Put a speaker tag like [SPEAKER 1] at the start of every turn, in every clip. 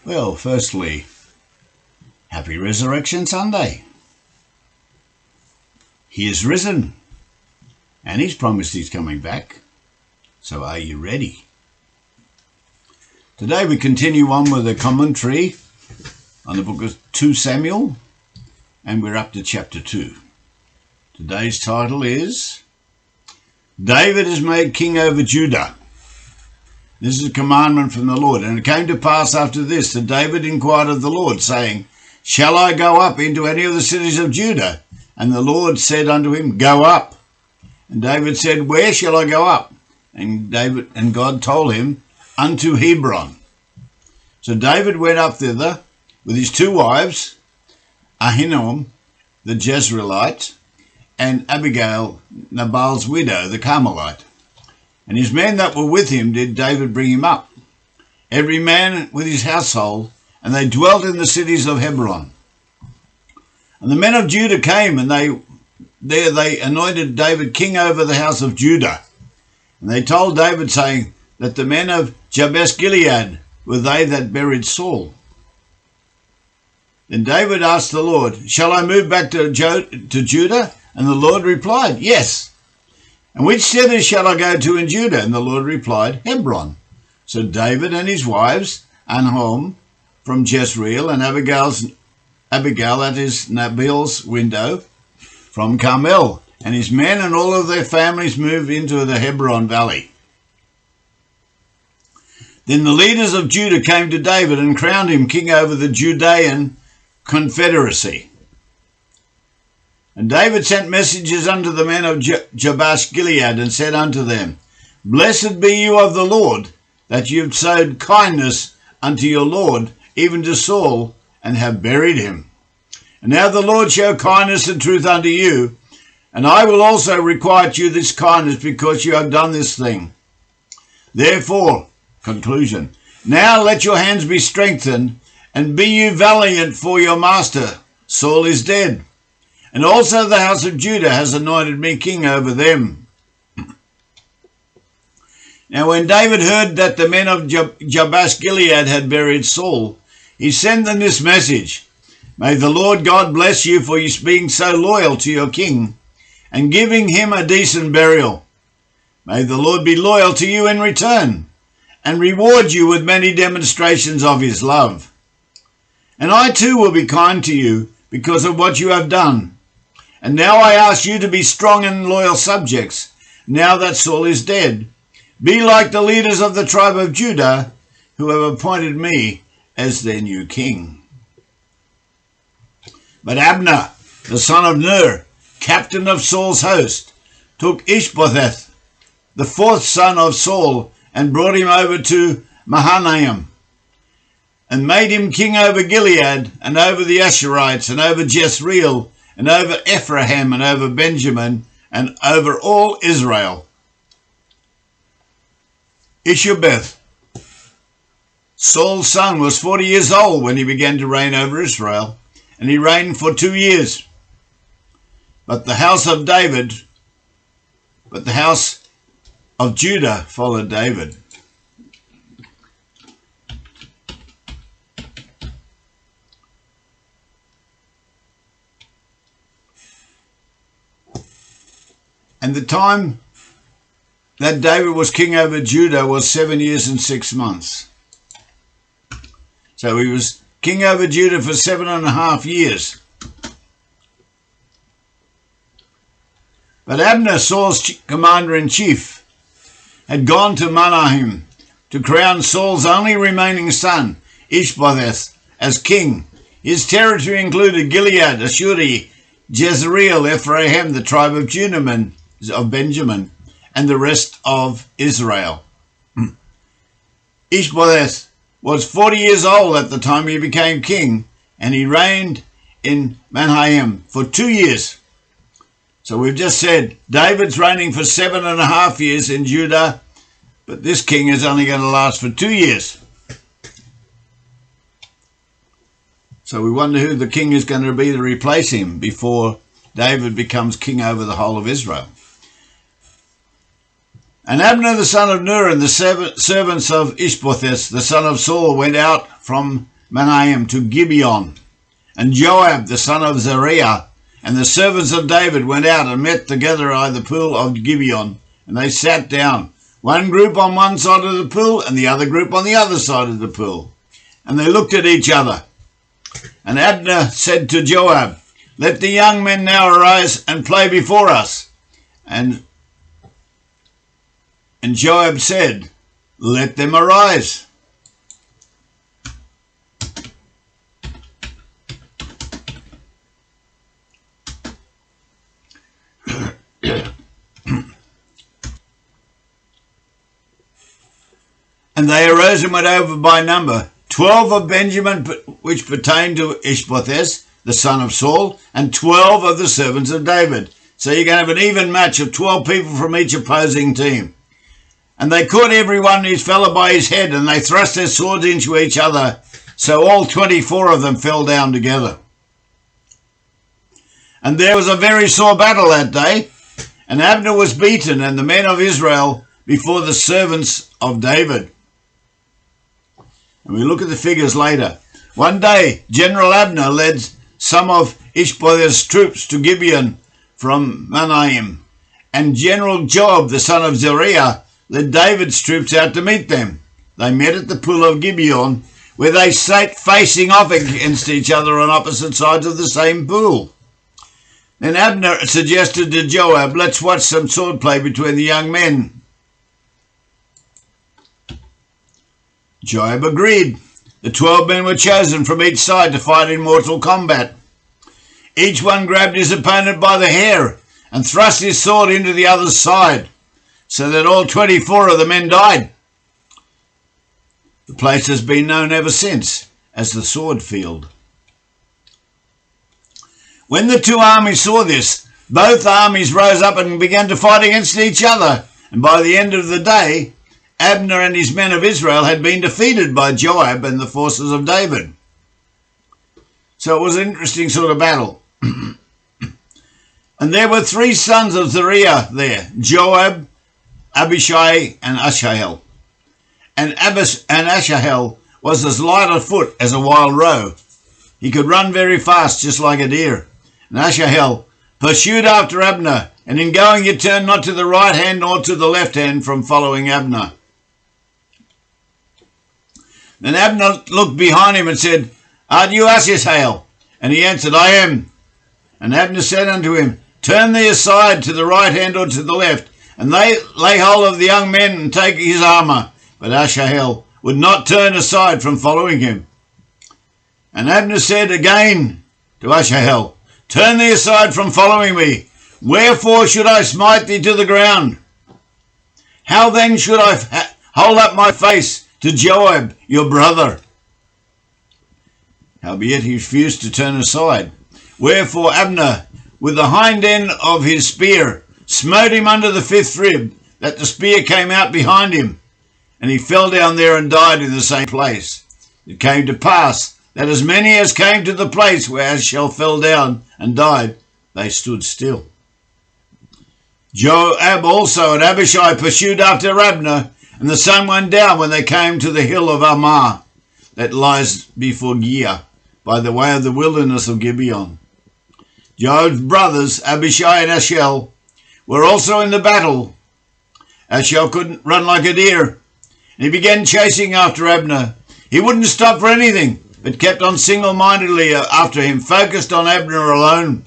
[SPEAKER 1] Well, firstly, happy Resurrection Sunday. He is risen, and he's promised he's coming back. So are you ready? Today we continue on with a commentary on the book of 2 Samuel, and we're up to chapter 2. Today's title is David is made king over Judah. This is a commandment from the Lord. And it came to pass after this that David inquired of the Lord, saying, Shall I go up into any of the cities of Judah? And the Lord said unto him, Go up. And David said, Where shall I go up? And God told him, Unto Hebron. So David went up thither with his 2 wives, Ahinoam the Jezreelite, and Abigail, Nabal's widow, the Carmelite. And his men that were with him did David bring him up, every man with his household, and they dwelt in the cities of Hebron. And the men of Judah came, and they anointed David king over the house of Judah. And they told David, saying, that the men of Jabesh Gilead were they that buried Saul. Then David asked the Lord, Shall I move back to Judah? And the Lord replied, Yes. And which cities shall I go to in Judah? And the Lord replied, Hebron. So David and his wives, Ahinoam from Jezreel, and Abigail at his Nabal's window from Carmel, and his men and all of their families moved into the Hebron valley. Then the leaders of Judah came to David and crowned him king over the Judean confederacy. And David sent messages unto the men of Jabesh Gilead, and said unto them, Blessed be you of the Lord, that you have showed kindness unto your Lord, even to Saul, and have buried him. And now the Lord show kindness and truth unto you, and I will also requite you this kindness, because you have done this thing. Therefore, conclusion, now let your hands be strengthened, and be you valiant, for your master Saul is dead. And also the house of Judah has anointed me king over them. Now when David heard that the men of Jabesh Gilead had buried Saul, he sent them this message, May the Lord God bless you for you being so loyal to your king, and giving him a decent burial. May the Lord be loyal to you in return, and reward you with many demonstrations of his love. And I too will be kind to you, because of what you have done. And now I ask you to be strong and loyal subjects, now that Saul is dead. Be like the leaders of the tribe of Judah, who have appointed me as their new king. But Abner, the son of Ner, captain of Saul's host, took Ishbosheth, the 4th son of Saul, and brought him over to Mahanaim, and made him king over Gilead, and over the Asherites, and over Jezreel, and over Ephraim, and over Benjamin, and over all Israel. Ishbosheth, Saul's son, was 40 years old when he began to reign over Israel, and he reigned for 2 years. But the house of Judah followed David. And the time that David was king over Judah was 7 years and 6 months. So he was king over Judah for 7.5 years. But Abner, Saul's commander-in-chief, had gone to Mahanaim to crown Saul's only remaining son, Ishbosheth, as king. His territory included Gilead, Ashuri, Jezreel, Ephraim, the tribe of Benjamin, and the rest of Israel. Ishbosheth was 40 years old at the time he became king, and he reigned in Mahanaim for 2 years. So we've just said David's reigning for 7.5 years in Judah, but this king is only going to last for 2 years. So we wonder who the king is going to be to replace him before David becomes king over the whole of Israel. And Abner the son of Ner and the servants of Ishbosheth the son of Saul went out from Manaim to Gibeon. And Joab the son of Zeruiah and the servants of David went out and met together by the pool of Gibeon, and they sat down, one group on one side of the pool and the other group on the other side of the pool. And they looked at each other. And Abner said to Joab, "Let the young men now arise and play before us." And Joab said, "Let them arise." And they arose and went over by number, 12 of Benjamin, which pertained to Ishbosheth, the son of Saul, and 12 of the servants of David. So you're going to have an even match of 12 people from each opposing team. And they caught every one his fellow by his head, and they thrust their swords into each other. So all 24 of them fell down together. And there was a very sore battle that day, and Abner was beaten, and the men of Israel before the servants of David. And we look at the figures later. One day, General Abner led some of Ishbosheth's troops to Gibeon from Manaim, and General Joab, the son of Zeruiah, led David's troops out to meet them. They met at the pool of Gibeon, where they sat facing off against each other on opposite sides of the same pool. Then Abner suggested to Joab, "Let's watch some swordplay between the young men." Joab agreed. The 12 men were chosen from each side to fight in mortal combat. Each one grabbed his opponent by the hair and thrust his sword into the other's side, so that all 24 of the men died. The place has been known ever since as the sword field. When the two armies saw this, both armies rose up and began to fight against each other, and by the end of the day, Abner and his men of Israel had been defeated by Joab and the forces of David. So it was an interesting sort of battle. And there were 3 sons of Zeruiah there, Joab, Abishai, and Asahel. And Asahel was as light of foot as a wild roe. He could run very fast, just like a deer. And Asahel pursued after Abner, and in going he turned not to the right hand nor to the left hand from following Abner. Then Abner looked behind him and said, "Art you Asahel?" And he answered, "I am." And Abner said unto him, "Turn thee aside to the right hand or to the left, and lay hold of the young men and take his armour." But Asahel would not turn aside from following him. And Abner said again to Asahel, "Turn thee aside from following me. Wherefore should I smite thee to the ground? How then should I hold up my face to Joab, your brother?" Howbeit he refused to turn aside. Wherefore Abner, with the hind end of his spear, smote him under the 5th rib, that the spear came out behind him, and he fell down there and died in the same place. It came to pass that as many as came to the place where Asahel fell down and died, they stood still. Joab also and Abishai pursued after Abner, and the sun went down when they came to the hill of Ammah, that lies before Giah, by the way of the wilderness of Gibeon. Joab's brothers, Abishai and Asahel, were also in the battle. Asahel couldn't run like a deer, and he began chasing after Abner. He wouldn't stop for anything, but kept on single-mindedly after him, focused on Abner alone.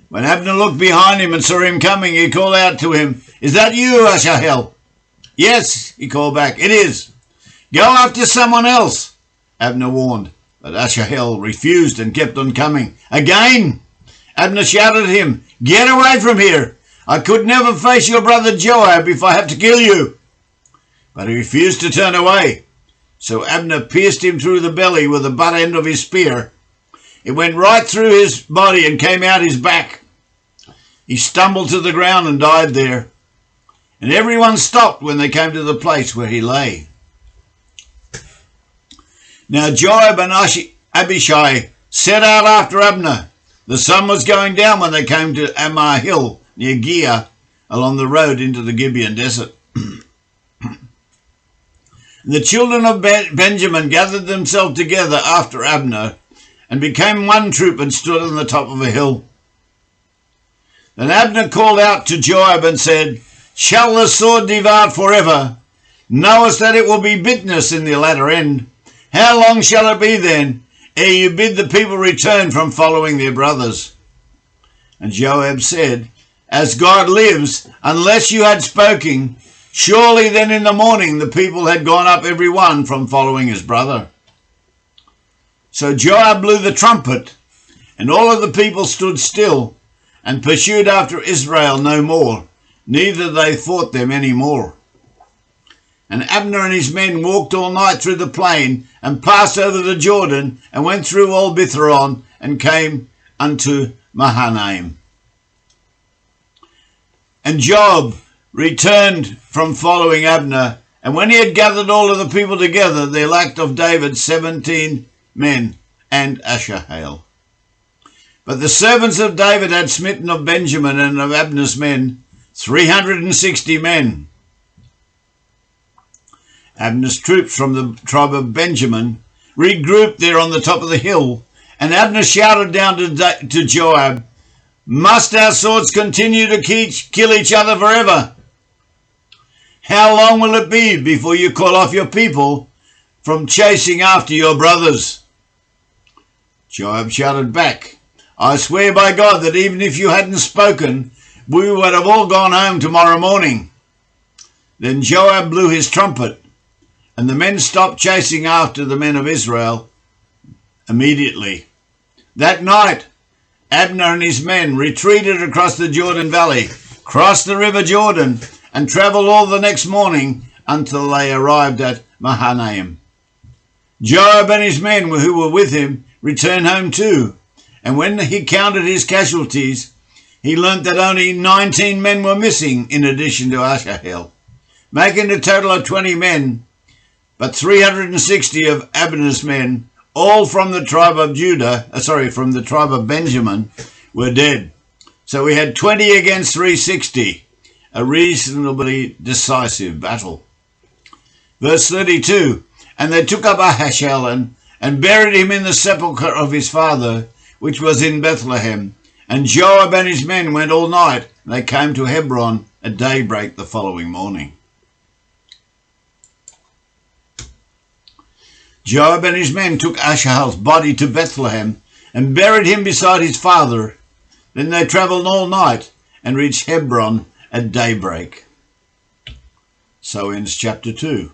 [SPEAKER 1] When Abner looked behind him and saw him coming, he called out to him, "Is that you, Asahel?" "Yes," he called back, "it is." "Go after someone else," Abner warned. But Asahel refused and kept on coming. Again, Abner shouted at him, "Get away from here. I could never face your brother Joab if I have to kill you." But he refused to turn away. So Abner pierced him through the belly with the butt end of his spear. It went right through his body and came out his back. He stumbled to the ground and died there. And everyone stopped when they came to the place where he lay. Now Joab and Abishai set out after Abner. The sun was going down when they came to Ammah Hill near Giah, along the road into the Gibeon desert. The children of Benjamin gathered themselves together after Abner and became one troop and stood on the top of a hill. Then Abner called out to Joab and said, "Shall the sword depart forever? Knowest that it will be bitterness in the latter end? How long shall it be then, ere you bid the people return from following their brothers?" And Joab said, "As God lives, unless you had spoken, surely then in the morning the people had gone up every one from following his brother." So Joab blew the trumpet, and all of the people stood still, and pursued after Israel no more, neither they fought them any more. And Abner and his men walked all night through the plain, and passed over the Jordan, and went through all Bithron, and came unto Mahanaim. And Joab returned from following Abner, and when he had gathered all of the people together, there lacked of David 17 men and Asahel. But the servants of David had smitten of Benjamin and of Abner's men 360 men. Abner's troops from the tribe of Benjamin regrouped there on the top of the hill, and Abner shouted down to Joab, "Must our swords continue to kill each other forever? How long will it be before you call off your people from chasing after your brothers?" Joab shouted back, "I swear by God that even if you hadn't spoken, we would have all gone home tomorrow morning." Then Joab blew his trumpet, and the men stopped chasing after the men of Israel immediately. That night, Abner and his men retreated across the Jordan Valley, crossed the river Jordan, and travelled all the next morning until they arrived at Mahanaim. Joab and his men who were with him returned home too, and when he counted his casualties, he learnt that only 19 men were missing in addition to Asahel, making a total of 20 men, but 360 of Abner's men, all from the tribe of from the tribe of Benjamin, were dead. So we had 20 against 360, a reasonably decisive battle. Verse 32, and they took up Ahasuerus and buried him in the sepulchre of his father, which was in Bethlehem. And Joab and his men went all night, and they came to Hebron at daybreak the following morning. Joab and his men took Asahel's body to Bethlehem and buried him beside his father. Then they travelled all night and reached Hebron at daybreak. So ends chapter 2.